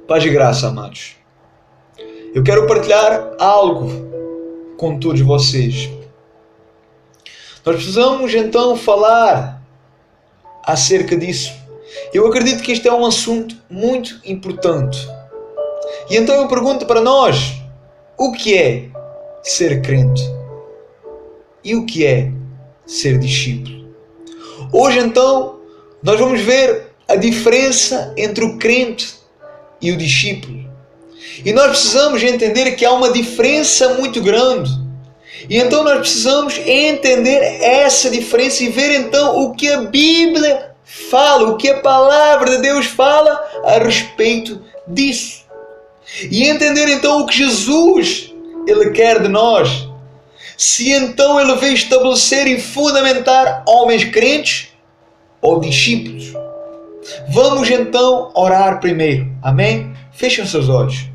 Paz e graça, amados. Eu quero partilhar algo com todos vocês. Nós precisamos então falar acerca disso. Eu acredito que este é um assunto muito importante. E então eu pergunto para nós, o que é ser crente? E o que é ser discípulo? Hoje então nós vamos ver a diferença entre o crente e o discípulo. E nós precisamos entender que há uma diferença muito grande. E então nós precisamos entender essa diferença e ver então o que a Bíblia fala, o que a palavra de Deus fala a respeito disso. E entender então o que Jesus Ele quer de nós. Se então Ele veio estabelecer e fundamentar homens crentes ou discípulos. Vamos então orar primeiro. Amém? Fechem os seus olhos.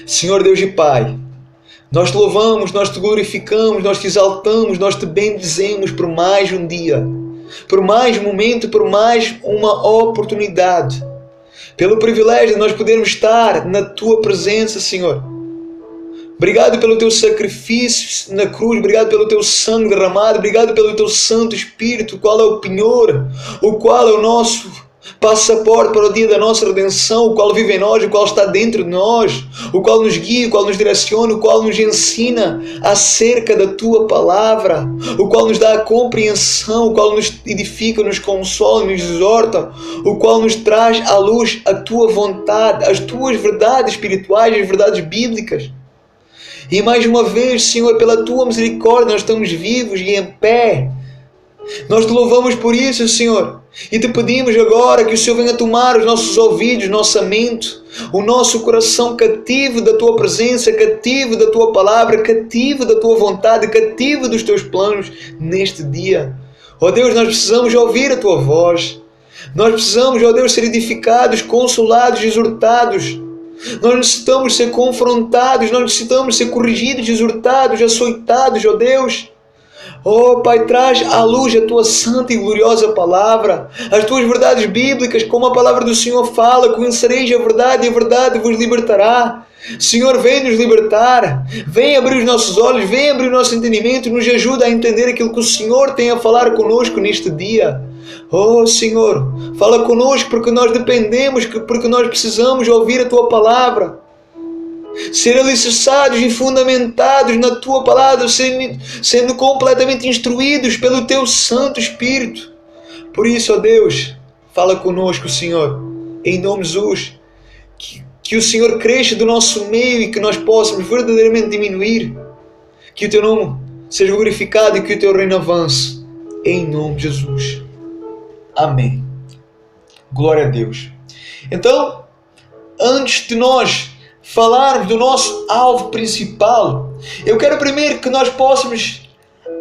Senhor Deus e Pai, nós te louvamos, nós te glorificamos, nós te exaltamos, nós te bendizemos por mais um dia, por mais um momento, por mais uma oportunidade, pelo privilégio de nós podermos estar na Tua presença, Senhor. Obrigado pelo Teu sacrifício na cruz, obrigado pelo Teu sangue derramado, obrigado pelo Teu Santo Espírito, o qual é o penhor, o qual é o nosso passaporte para o dia da nossa redenção, o qual vive em nós, o qual está dentro de nós, o qual nos guia, o qual nos direciona, o qual nos ensina acerca da Tua palavra, o qual nos dá a compreensão, o qual nos edifica, nos consola, nos exorta, o qual nos traz à luz a Tua vontade, as Tuas verdades espirituais, as verdades bíblicas. E mais uma vez, Senhor, pela Tua misericórdia, nós estamos vivos e em pé. Nós te louvamos por isso, Senhor. E te pedimos agora que o Senhor venha tomar os nossos ouvidos, nossa mente, o nosso coração cativo da Tua presença, cativo da Tua palavra, cativo da Tua vontade, cativo dos Teus planos neste dia. Ó Deus, nós precisamos ouvir a Tua voz. Nós precisamos, ó Deus, ser edificados, consolados, exortados. Nós necessitamos ser confrontados, nós necessitamos ser corrigidos, exortados, açoitados, ó Deus. Oh Pai, traz à luz a Tua santa e gloriosa palavra, as Tuas verdades bíblicas, como a palavra do Senhor fala, conhecereis a verdade e a verdade vos libertará. Senhor, vem nos libertar, vem abrir os nossos olhos, vem abrir o nosso entendimento, nos ajuda a entender aquilo que o Senhor tem a falar conosco neste dia. Oh Senhor, fala conosco porque nós dependemos, porque nós precisamos ouvir a Tua palavra. Ser alicerçados e fundamentados na Tua palavra, sendo completamente instruídos pelo Teu Santo Espírito. Por isso, ó Deus, fala conosco, Senhor, em nome de Jesus, que o Senhor cresça do nosso meio e que nós possamos verdadeiramente diminuir, que o Teu nome seja glorificado e que o Teu reino avance, em nome de Jesus. Amém. Glória a Deus. Então, antes de nós falarmos do nosso alvo principal, eu quero primeiro que nós possamos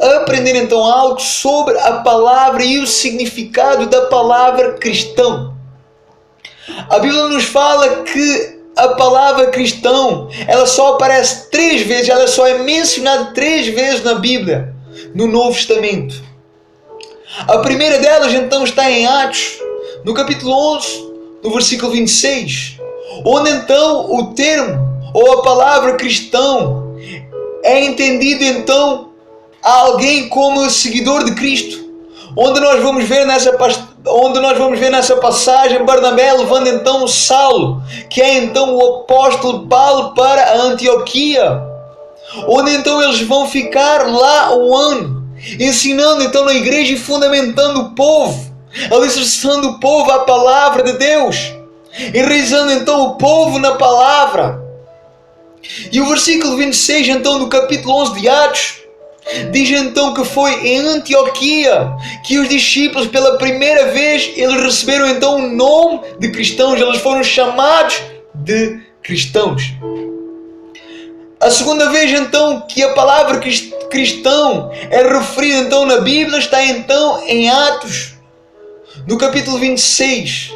aprender então algo sobre a palavra e o significado da palavra cristão. A Bíblia nos fala que a palavra cristão, ela só aparece 3 vezes, ela só é mencionada 3 vezes na Bíblia, no Novo Testamento. A primeira delas então está em Atos, no capítulo 11, no versículo 26, onde então o termo ou a palavra cristão é entendido então a alguém como seguidor de Cristo, onde nós vamos ver nessa passagem Barnabé levando então Saulo, que é então o apóstolo Paulo, para a Antioquia, onde então eles vão ficar lá um ano, ensinando então na igreja e fundamentando o povo, alicerçando o povo à palavra de Deus, enraizando então o povo na palavra. E o versículo 26 então do capítulo 11 de Atos diz então que foi em Antioquia que os discípulos pela primeira vez eles receberam então o nome de cristãos, eles foram chamados de cristãos. A segunda vez então que a palavra cristão é referida então na Bíblia está então em Atos, no capítulo 26,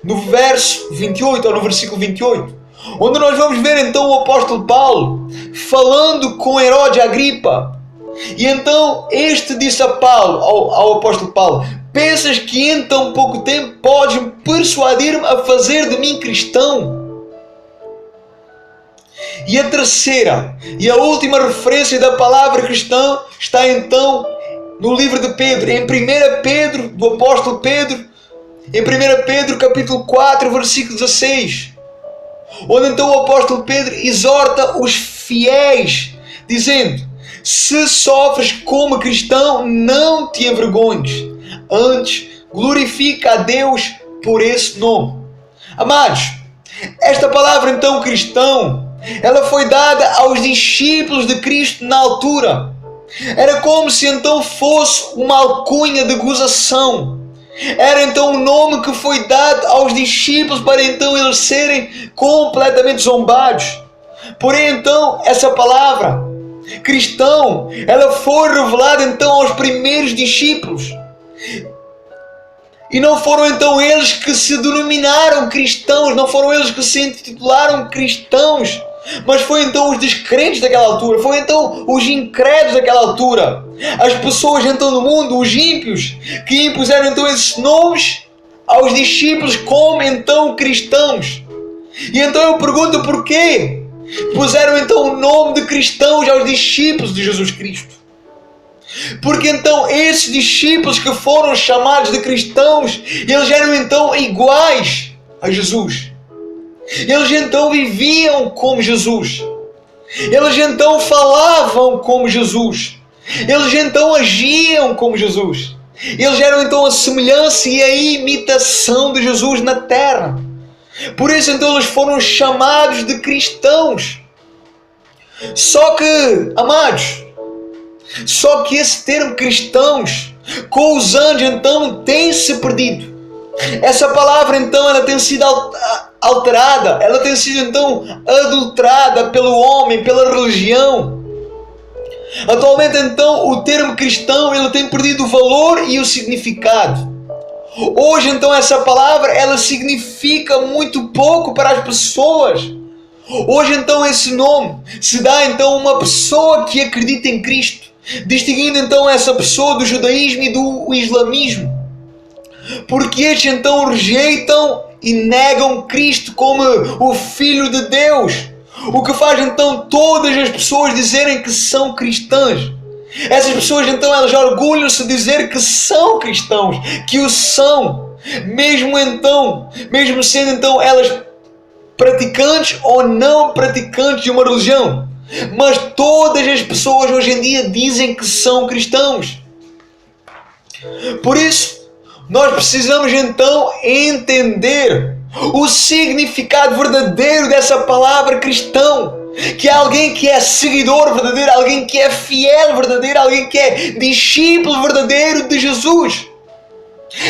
no verso 28 ou no versículo 28, onde nós vamos ver então o apóstolo Paulo falando com Herodes Agripa. E então este disse a Paulo, ao apóstolo Paulo: Pensas que em tão pouco tempo podes persuadir-me a fazer de mim cristão? E a terceira e a última referência da palavra cristão está então no livro de Pedro, em 1 Pedro, do apóstolo Pedro, em 1 Pedro capítulo 4, versículo 16, onde então o apóstolo Pedro exorta os fiéis, dizendo: se sofres como cristão, não te envergonhes, antes glorifica a Deus por esse nome. Amados, esta palavra então cristão, ela foi dada aos discípulos de Cristo na altura. Era como se então fosse uma alcunha de gozação. Era então o nome que foi dado aos discípulos para então eles serem completamente zombados. Porém então essa palavra cristão, ela foi revelada então aos primeiros discípulos. E não foram então eles que se denominaram cristãos, não foram eles que se intitularam cristãos, mas foi então os descrentes daquela altura, foi então os incrédulos daquela altura, as pessoas então do mundo, os ímpios, que impuseram então esses nomes aos discípulos como então cristãos. E então eu pergunto porquê puseram então o nome de cristãos aos discípulos de Jesus Cristo. Porque então esses discípulos que foram chamados de cristãos, eles eram então iguais a Jesus. Eles então viviam como Jesus. Eles então falavam como Jesus. Eles então agiam como Jesus. Eles eram então a semelhança e a imitação de Jesus na terra. Por isso então eles foram chamados de cristãos. Só que, amados, só que esse termo cristãos, com os anos então, tem-se perdido. Essa palavra então, ela tem sido alterada, ela tem sido então adulterada pelo homem, pela religião. Atualmente então, o termo cristão, ele tem perdido o valor e o significado. Hoje então essa palavra, ela significa muito pouco para as pessoas. Hoje então esse nome se dá então a uma pessoa que acredita em Cristo, distinguindo então essa pessoa do judaísmo e do islamismo. Porque estes então rejeitam e negam Cristo como o Filho de Deus, o que faz então todas as pessoas dizerem que são cristãs. Essas pessoas então, elas orgulham-se de dizer que são cristãos, que o são, mesmo sendo então elas praticantes ou não praticantes de uma religião. Mas todas as pessoas hoje em dia dizem que são cristãos. Por isso, nós precisamos então entender o significado verdadeiro dessa palavra cristão. Que é alguém que é seguidor verdadeiro, alguém que é fiel verdadeiro, alguém que é discípulo verdadeiro de Jesus.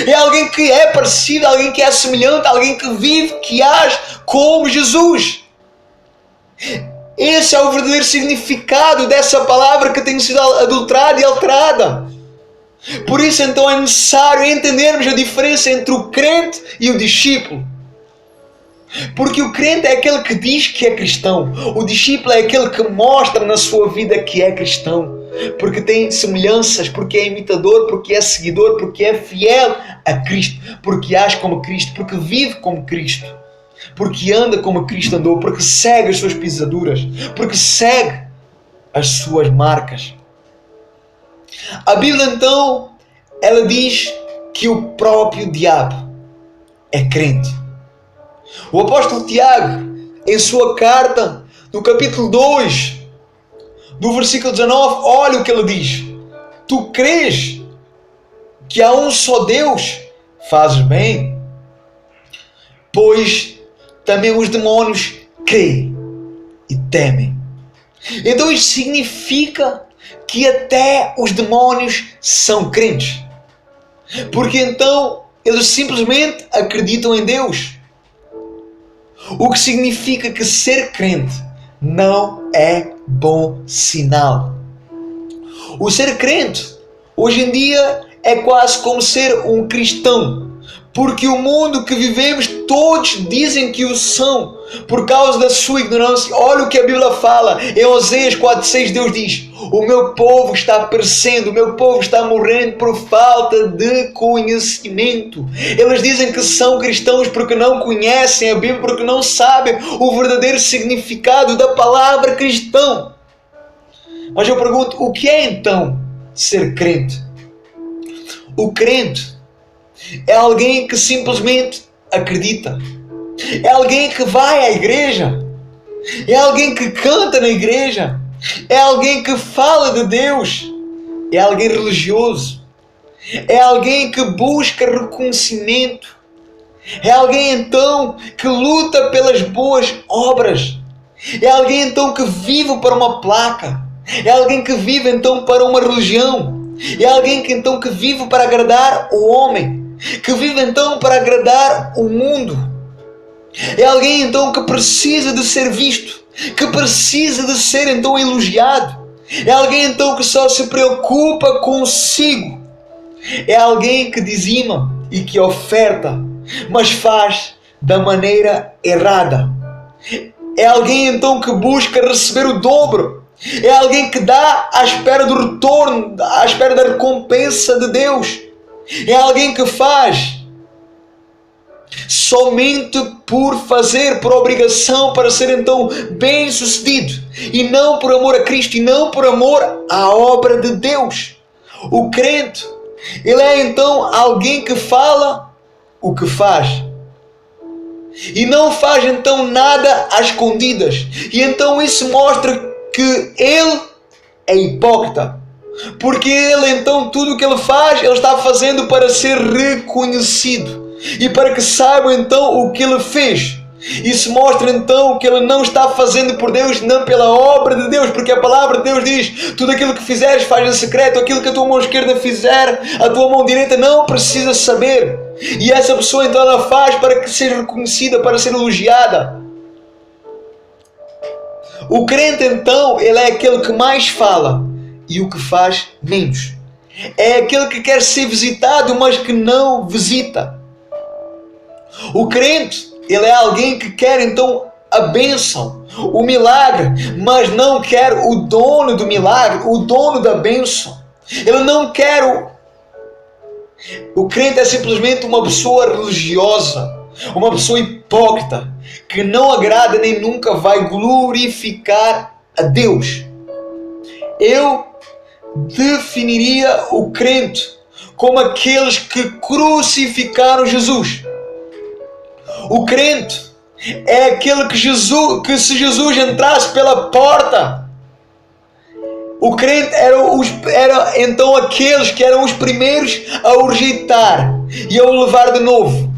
É alguém que é parecido, alguém que é semelhante, alguém que vive, que age como Jesus. Esse é o verdadeiro significado dessa palavra que tem sido adulterada e alterada. Por isso então é necessário entendermos a diferença entre o crente e o discípulo. Porque o crente é aquele que diz que é cristão. O discípulo é aquele que mostra na sua vida que é cristão. Porque tem semelhanças, porque é imitador, porque é seguidor, porque é fiel a Cristo. Porque age como Cristo, porque vive como Cristo. Porque anda como Cristo andou, porque segue as suas pisaduras, porque segue as suas marcas. A Bíblia então, ela diz que o próprio diabo é crente. O apóstolo Tiago, em sua carta, no capítulo 2, do versículo 19, olha o que ele diz: tu crês que há um só Deus? Fazes bem, pois também os demónios creem e temem. Então isto significa que até os demónios são crentes. Porque então eles simplesmente acreditam em Deus. O que significa que ser crente não é bom sinal. O ser crente, hoje em dia, é quase como ser um cristão. porque o mundo que vivemos todos dizem que o são, por causa da sua ignorância. Olha o que a Bíblia fala, em Oséias 4:6, Deus diz: o meu povo está perecendo, o meu povo está morrendo por falta de conhecimento. Eles dizem que são cristãos porque não conhecem a Bíblia, porque não sabem o verdadeiro significado da palavra cristão. Mas eu pergunto, o que é então ser crente? O crente é alguém que simplesmente acredita. É alguém que vai à igreja. É alguém que canta na igreja. É alguém que fala de Deus. É alguém religioso. É alguém que busca reconhecimento. É alguém então que luta pelas boas obras. É alguém então que vive para uma placa. É alguém que vive então para uma religião. É alguém que então que vive para agradar o homem, que vive então para agradar o mundo. É alguém então que precisa de ser visto, que precisa de ser então elogiado. É alguém então que só se preocupa consigo. É alguém que dizima e que oferta, mas faz da maneira errada. É alguém então que busca receber o dobro. É alguém que dá à espera do retorno, à espera da recompensa de Deus. É alguém que faz somente por fazer, por obrigação, para ser então bem sucedido, e não por amor a Cristo, e não por amor à obra de Deus. O crente, ele é então alguém que fala o que faz, e não faz então nada às escondidas. E então isso mostra que ele é hipócrita, porque ele então tudo o que ele faz, ele está fazendo para ser reconhecido e para que saibam então o que ele fez. Isso mostra então que ele não está fazendo por Deus, não pela obra de Deus, porque a palavra de Deus diz: tudo aquilo que fizeres faz em secreto, aquilo que a tua mão esquerda fizer, a tua mão direita não precisa saber. E essa pessoa então ela faz para que seja reconhecida, para ser elogiada. O crente então, ele é aquele que mais fala e o que faz menos. É aquele que quer ser visitado, mas que não visita. O crente, ele é alguém que quer então a bênção, o milagre, mas não quer o dono do milagre, o dono da bênção. Ele não quer o crente é simplesmente uma pessoa religiosa, uma pessoa hipócrita, que não agrada nem nunca vai glorificar a Deus. Eu definiria o crente como aqueles que crucificaram Jesus. O crente é aquele que se Jesus entrasse pela porta, o crente era então aqueles que eram os primeiros a o rejeitar e a o levar de novo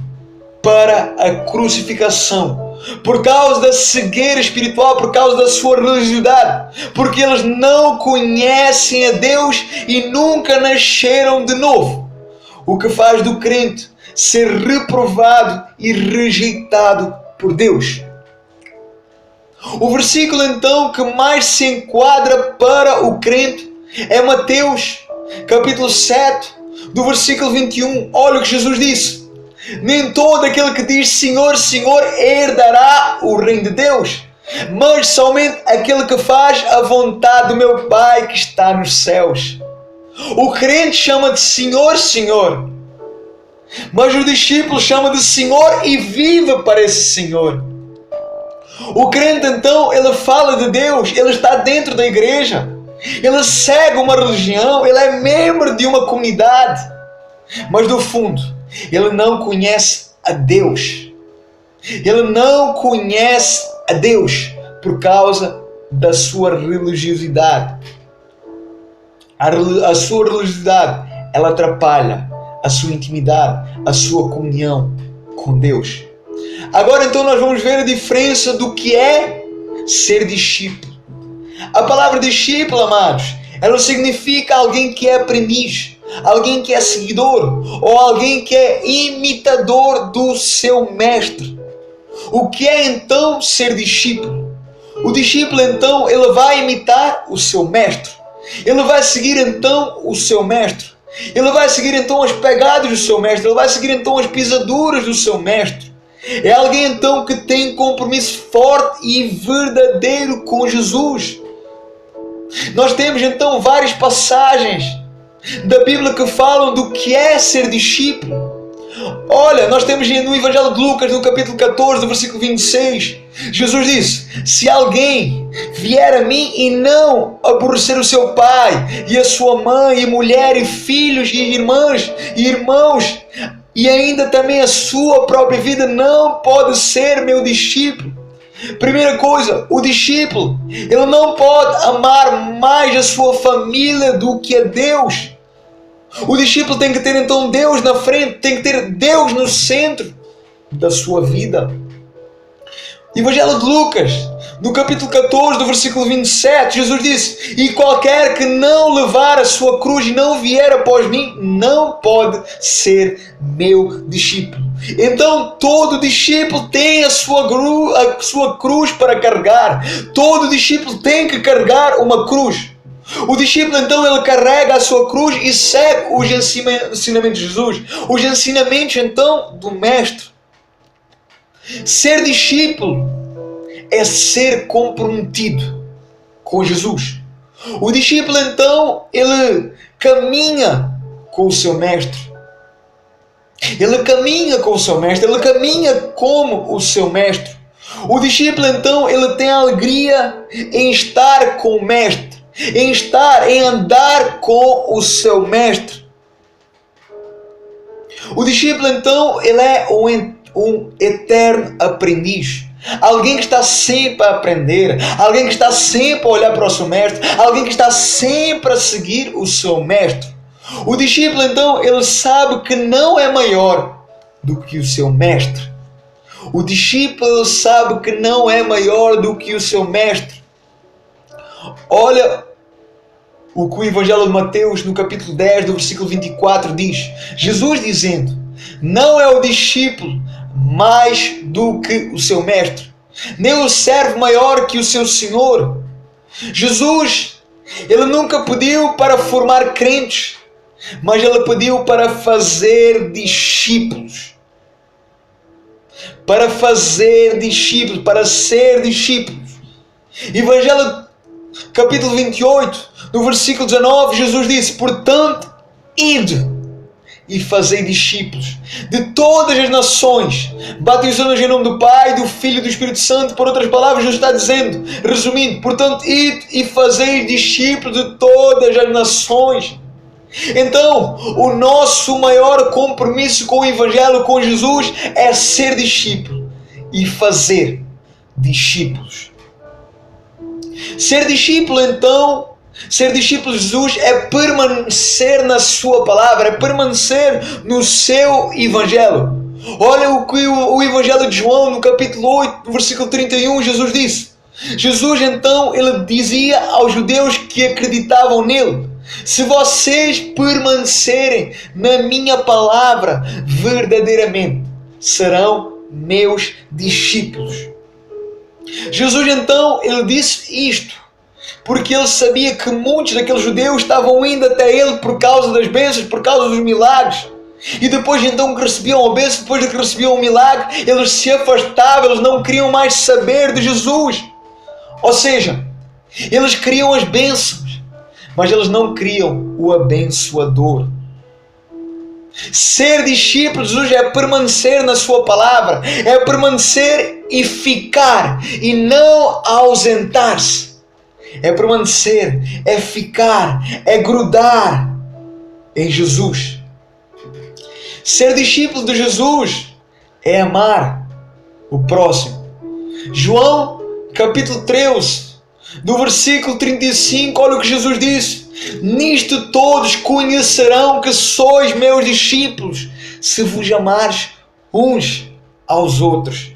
para a crucificação, por causa da cegueira espiritual, por causa da sua religiosidade, porque eles não conhecem a Deus e nunca nasceram de novo, o que faz do crente ser reprovado e rejeitado por Deus. O versículo então que mais se enquadra para o crente é Mateus capítulo 7, do versículo 21. Olha o que Jesus disse: nem todo aquele que diz Senhor, Senhor herdará o reino de Deus, mas somente aquele que faz a vontade do meu Pai que está nos céus. O crente chama de Senhor, Senhor, mas o discípulo chama de Senhor e vive para esse Senhor. O crente então, ele fala de Deus, ele está dentro da igreja, ele segue uma religião, ele é membro de uma comunidade, mas no fundo, ele não conhece a Deus. Ele não conhece a Deus por causa da sua religiosidade. A sua religiosidade, ela atrapalha a sua intimidade, a sua comunhão com Deus. Agora então nós vamos ver a diferença do que é ser discípulo. A palavra discípulo, amados, ela significa alguém que é aprendiz, alguém que é seguidor, ou alguém que é imitador do seu mestre. O que é então ser discípulo? O discípulo então, ele vai imitar o seu mestre. Ele vai seguir então o seu mestre. Ele vai seguir então as pegadas do seu mestre, ele vai seguir então as pisaduras do seu mestre. É alguém então que tem compromisso forte e verdadeiro com Jesus. Nós temos então várias passagens da Bíblia que falam do que é ser discípulo. Olha, nós temos no Evangelho de Lucas, no capítulo 14, do versículo 26, Jesus disse: se alguém vier a mim e não aborrecer o seu pai, e a sua mãe, e mulher, e filhos, e irmãs, e irmãos, e ainda também a sua própria vida, não pode ser meu discípulo. Primeira coisa, o discípulo, ele não pode amar mais a sua família do que a Deus. O discípulo tem que ter então Deus na frente, tem que ter Deus no centro da sua vida. Evangelho de Lucas, no capítulo 14, do versículo 27, Jesus disse: e qualquer que não levar a sua cruz e não vier após mim, não pode ser meu discípulo. Então todo discípulo tem a sua cruz para carregar. Todo discípulo tem que carregar uma cruz. O discípulo então ele carrega a sua cruz e segue os ensinamentos de Jesus, os ensinamentos então do Mestre. Ser discípulo é ser comprometido com Jesus. O discípulo então ele caminha com o seu Mestre. Ele caminha com o seu Mestre, ele caminha como o seu Mestre. O discípulo então ele tem alegria em estar com o Mestre, em andar com o seu Mestre. O discípulo então ele é um eterno aprendiz, alguém que está sempre a aprender, alguém que está sempre a olhar para o seu Mestre, alguém que está sempre a seguir o seu Mestre. O discípulo então ele sabe que não é maior do que o seu Mestre. O discípulo sabe que não é maior do que o seu Mestre. Olha o que o Evangelho de Mateus, no capítulo 10, do versículo 24, diz. Jesus dizendo: não é o discípulo mais do que o seu mestre, nem o servo maior que o seu senhor. Jesus, ele nunca pediu para formar crentes, mas ele pediu para fazer discípulos. Para fazer discípulos, para ser discípulos. Evangelho capítulo 28, no versículo 19, Jesus disse: portanto, ide e fazei discípulos de todas as nações, batizando-os em nome do Pai, do Filho e do Espírito Santo. Por outras palavras, Jesus está dizendo, resumindo, portanto, ide e fazei discípulos de todas as nações. Então, o nosso maior compromisso com o Evangelho, com Jesus, é ser discípulo e fazer discípulos. Ser discípulo, então, ser discípulo de Jesus é permanecer na sua palavra, é permanecer no seu Evangelho. Olha o que o Evangelho de João, no capítulo 8, no versículo 31, Jesus disse. Jesus, então, ele dizia aos judeus que acreditavam nele: se vocês permanecerem na minha palavra, verdadeiramente serão meus discípulos. Jesus então, ele disse isto porque ele sabia que muitos daqueles judeus estavam indo até ele por causa das bênçãos, por causa dos milagres. E depois então que recebiam a bênção, depois de que recebiam o milagre, eles se afastavam, eles não queriam mais saber de Jesus. Ou seja, eles queriam as bênçãos, mas eles não queriam o abençoador. Ser discípulo de Jesus é permanecer na sua palavra, é permanecer e ficar, e não ausentar-se. É permanecer, é ficar, é grudar em Jesus. Ser discípulo de Jesus é amar o próximo. João capítulo 13, do versículo 35, olha o que Jesus disse: nisto todos conhecerão que sois meus discípulos, se vos amares uns aos outros.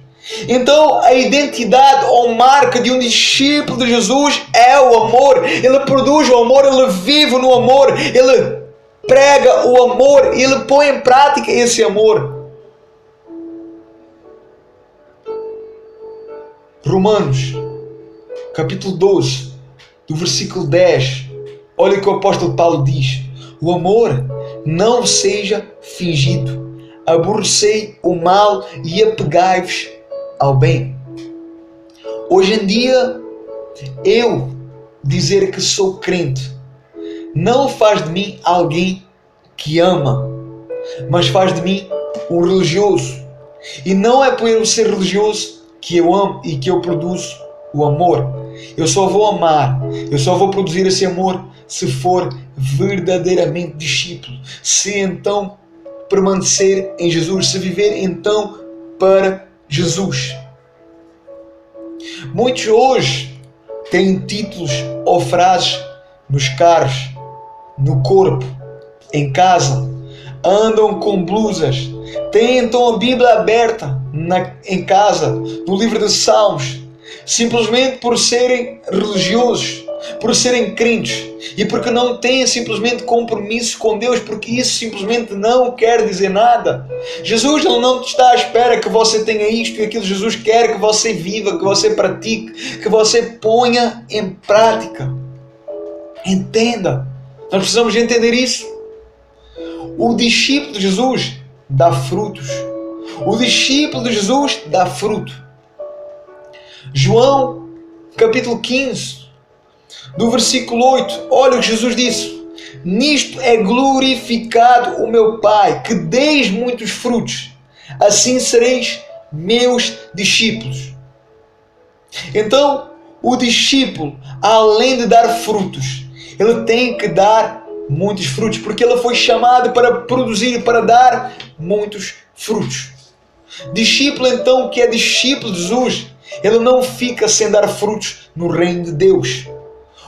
Então a identidade ou marca de um discípulo de Jesus é o amor. Ele produz o amor, ele vive no amor, ele prega o amor e ele põe em prática esse amor. Romanos capítulo 12, do versículo 10, olha o que o apóstolo Paulo diz: o amor não seja fingido. Aborrecei o mal e apegai-vos ao bem. Hoje em dia, eu dizer que sou crente não faz de mim alguém que ama, mas faz de mim um religioso. E não é por eu ser religioso que eu amo e que eu produzo o amor. Eu só vou amar, eu só vou produzir esse amor se for verdadeiramente discípulo, se então permanecer em Jesus, se viver então para Jesus. Muitos hoje têm títulos ou frases nos carros, no corpo, em casa, andam com blusas, têm então a Bíblia aberta em casa, no livro de Salmos, simplesmente por serem religiosos, por serem crentes e porque não têm simplesmente compromisso com Deus, porque isso simplesmente não quer dizer nada. Jesus, Ele não está à espera que você tenha isto e aquilo. Jesus quer que você viva, que você pratique, que você ponha em prática. Entenda. Nós precisamos entender isso. O discípulo de Jesus dá frutos. O discípulo de Jesus dá fruto. João, capítulo 15, do versículo 8, olha o que Jesus disse: nisto é glorificado o meu Pai, que deis muitos frutos, assim sereis meus discípulos. Então, o discípulo, além de dar frutos, ele tem que dar muitos frutos, porque ele foi chamado para produzir, para dar muitos frutos. Discípulo, então, que é discípulo de Jesus, ele não fica sem dar frutos no reino de Deus.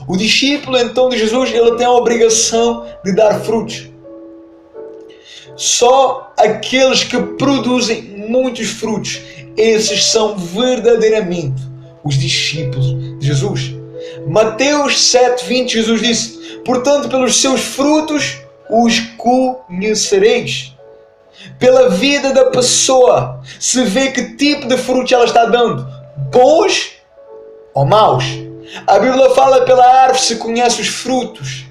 O discípulo, então, de Jesus, ele tem a obrigação de dar frutos. Só aqueles que produzem muitos frutos, esses são verdadeiramente os discípulos de Jesus. Mateus 7:20, Jesus disse: portanto, pelos seus frutos os conhecereis. Pela vida da pessoa se vê que tipo de frutos ela está dando, bons ou maus. A Bíblia fala: pela árvore se conhece os frutos.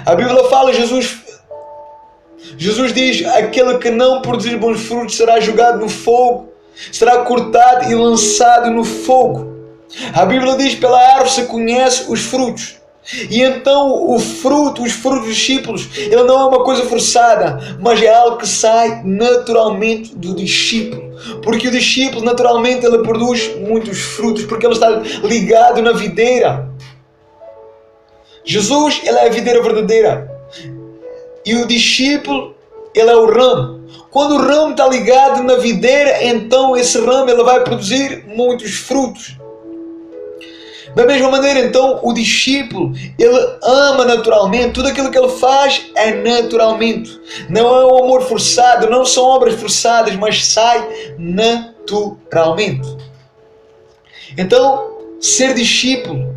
A Bíblia fala, Jesus diz: aquele que não produzir bons frutos será jogado no fogo, será cortado e lançado no fogo. A Bíblia diz: pela árvore se conhece os frutos. E então os frutos dos discípulos, ele não é uma coisa forçada, mas é algo que sai naturalmente do discípulo. Porque o discípulo naturalmente ele produz muitos frutos, porque ele está ligado na videira. Jesus, ele é a videira verdadeira, e o discípulo, ele é o ramo. Quando o ramo está ligado na videira, então esse ramo ele vai produzir muitos frutos. Da mesma maneira, então, o discípulo, ele ama naturalmente, tudo aquilo que ele faz é naturalmente. Não é um amor forçado, não são obras forçadas, mas sai naturalmente. Então, ser discípulo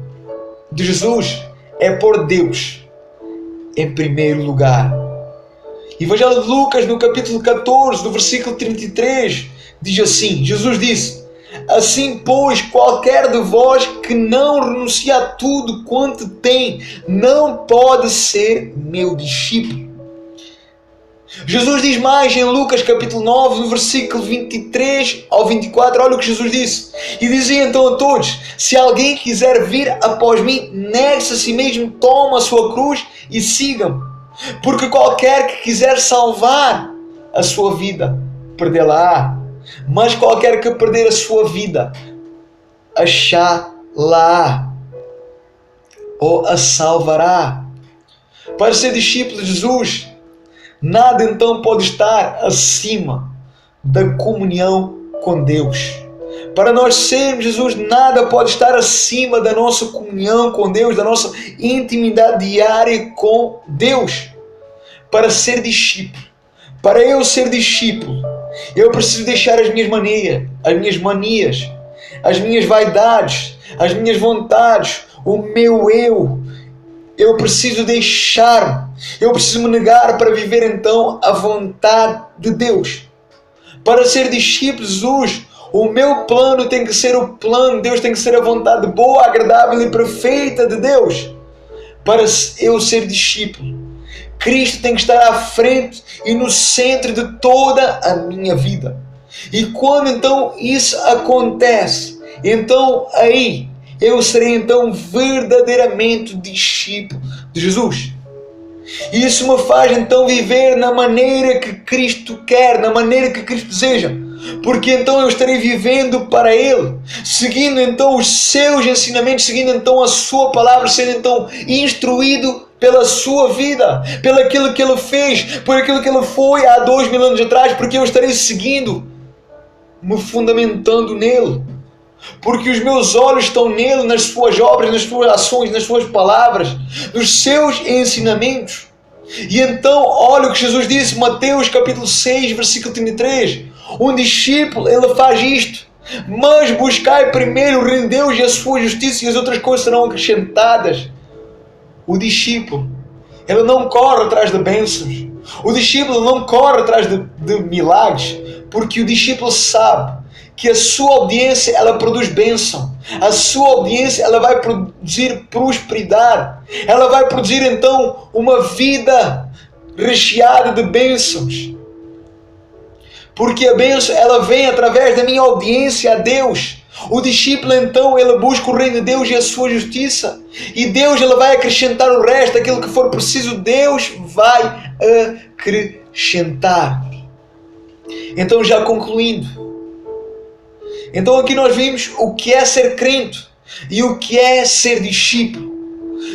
de Jesus é pôr Deus em primeiro lugar. Evangelho de Lucas, no capítulo 14, do versículo 33, diz assim: Jesus disse: assim, pois, qualquer de vós que não renuncia a tudo quanto tem, não pode ser meu discípulo. Jesus diz mais em Lucas capítulo 9, no versículo 23 ao 24, olha o que Jesus disse. E dizia então a todos: se alguém quiser vir após mim, negue-se a si mesmo, toma a sua cruz e siga-me. Porque qualquer que quiser salvar a sua vida, perdê-la-á. Mas qualquer que perder a sua vida, achá-la ou a salvará. Para ser discípulo de Jesus, nada então pode estar acima da comunhão com Deus. Para nós sermos Jesus, nada pode estar acima da nossa comunhão com Deus, da nossa intimidade diária com Deus. Para ser discípulo, para eu ser discípulo, eu preciso deixar as minhas manias, as minhas vaidades, as minhas vontades, o meu eu. Eu preciso deixar, eu preciso me negar para viver então a vontade de Deus. Para ser discípulo de Jesus, o meu plano tem que ser o plano de Deus, tem que ser a vontade boa, agradável e perfeita de Deus. Para eu ser discípulo, Cristo tem que estar à frente e no centro de toda a minha vida. E quando então isso acontece, então aí eu serei então verdadeiramente discípulo de Jesus. E isso me faz então viver na maneira que Cristo quer, na maneira que Cristo deseja. Porque então eu estarei vivendo para Ele, seguindo então os seus ensinamentos, seguindo então a sua palavra, sendo então instruído pela sua vida, pelo aquilo que Ele fez, por aquilo que Ele foi há 2000 anos atrás, porque eu estarei seguindo, me fundamentando nele. Porque os meus olhos estão nele, nas suas obras, nas suas ações, nas suas palavras, nos seus ensinamentos. E então, olha o que Jesus disse, Mateus capítulo 6, versículo 33. Um discípulo, ele faz isto: mas buscai primeiro o reino de Deus e a sua justiça, e as outras coisas serão acrescentadas. O discípulo, ele não corre atrás de bênçãos. O discípulo não corre atrás de milagres, porque o discípulo sabe que a sua obediência, ela produz bênção. A sua obediência, ela vai produzir prosperidade. Ela vai produzir então uma vida recheada de bênçãos. Porque a bênção, ela vem através da minha obediência a Deus. O discípulo então, ele busca o reino de Deus e a sua justiça. E Deus, ele vai acrescentar o resto, aquilo que for preciso, Deus vai acrescentar. Então, já concluindo. Então aqui nós vimos o que é ser crente e o que é ser discípulo.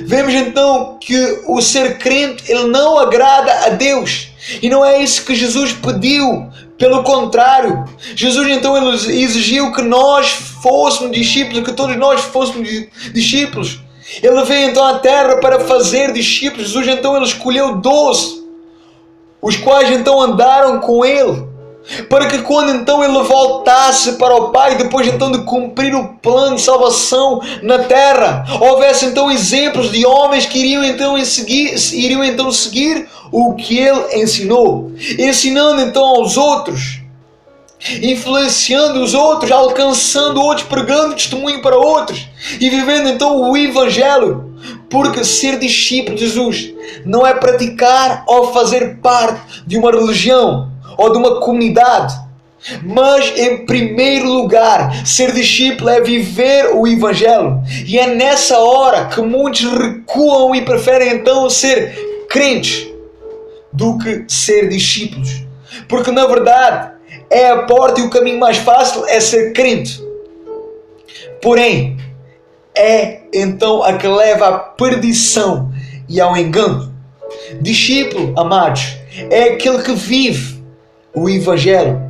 Vemos então que o ser crente, ele não agrada a Deus. E não é isso que Jesus pediu. Pelo contrário, Jesus então ele exigiu que nós fôssemos discípulos, que todos nós fôssemos discípulos. Ele veio então à terra para fazer discípulos. Jesus então ele escolheu 12, os quais então andaram com ele, para que quando então ele voltasse para o Pai, depois então de cumprir o plano de salvação na terra, houvesse então exemplos de homens que iriam então seguir o que ele ensinou, ensinando então aos outros, influenciando os outros, alcançando outros, pregando testemunho para outros e vivendo então o Evangelho. Porque ser discípulo de Jesus não é praticar ou fazer parte de uma religião ou de uma comunidade, mas em primeiro lugar, ser discípulo é viver o Evangelho. E é nessa hora que muitos recuam e preferem então ser crentes do que ser discípulos, porque na verdade é a porta e o caminho mais fácil é ser crente, porém é então a que leva à perdição e ao engano. Discípulo, amados, é aquele que vive o Evangelho.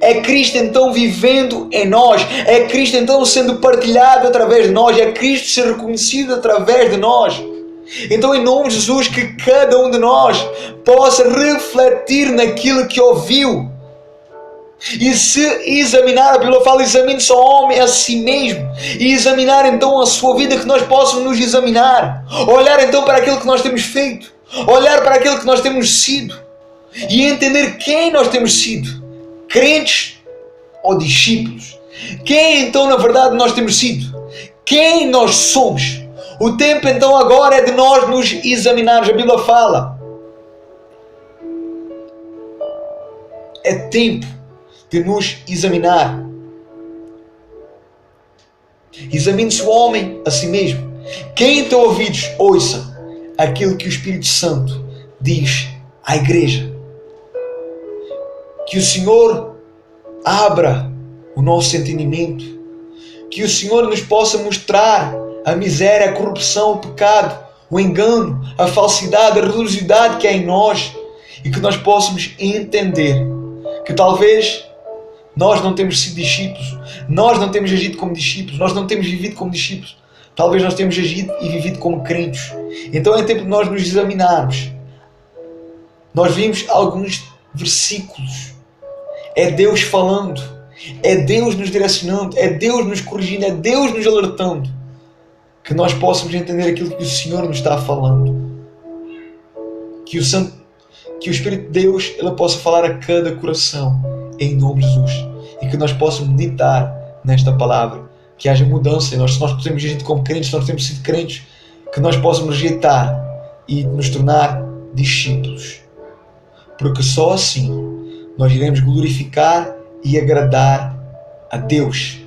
É Cristo então vivendo em nós. É Cristo então sendo partilhado através de nós. É Cristo ser reconhecido através de nós. Então, em nome de Jesus, que cada um de nós possa refletir naquilo que ouviu. E se examinar, a Bíblia fala, examine-se ao homem a si mesmo. E examinar então a sua vida, que nós possamos nos examinar. Olhar então para aquilo que nós temos feito. Olhar para aquilo que nós temos sido. E entender quem nós temos sido. Crentes ou discípulos. Quem então na verdade nós temos sido. Quem nós somos. O tempo então agora é de nós nos examinarmos. A Bíblia fala. É tempo de nos examinar. Examine-se o homem a si mesmo. Quem tem ouvidos, ouça aquilo que o Espírito Santo diz à igreja. Que o Senhor abra o nosso entendimento. Que o Senhor nos possa mostrar a miséria, a corrupção, o pecado, o engano, a falsidade, a religiosidade que há em nós. E que nós possamos entender que talvez nós não temos sido discípulos, nós não temos agido como discípulos, nós não temos vivido como discípulos. Talvez nós temos agido e vivido como crentes. Então é tempo de nós nos examinarmos. Nós vimos alguns versículos. É Deus falando. É Deus nos direcionando. É Deus nos corrigindo. É Deus nos alertando. Que nós possamos entender aquilo que o Senhor nos está falando. Que o Espírito de Deus ele possa falar a cada coração. Em nome de Jesus. E que nós possamos meditar nesta palavra. Que haja mudança em nós. Se nós temos agido como crentes, se nós temos sido crentes, que nós possamos rejeitar e nos tornar discípulos. Porque só assim nós iremos glorificar e agradar a Deus.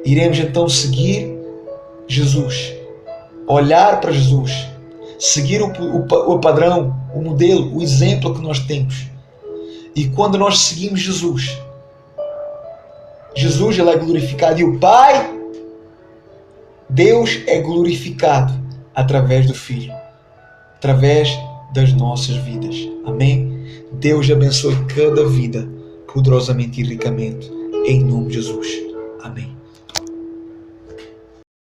Iremos então seguir Jesus, olhar para Jesus, seguir o padrão, o modelo, o exemplo que nós temos. E quando nós seguimos Jesus, Jesus ele é glorificado e o Pai, Deus é glorificado através do Filho, através das nossas vidas. Amém? Deus abençoe cada vida poderosamente e ricamente, em nome de Jesus. Amém.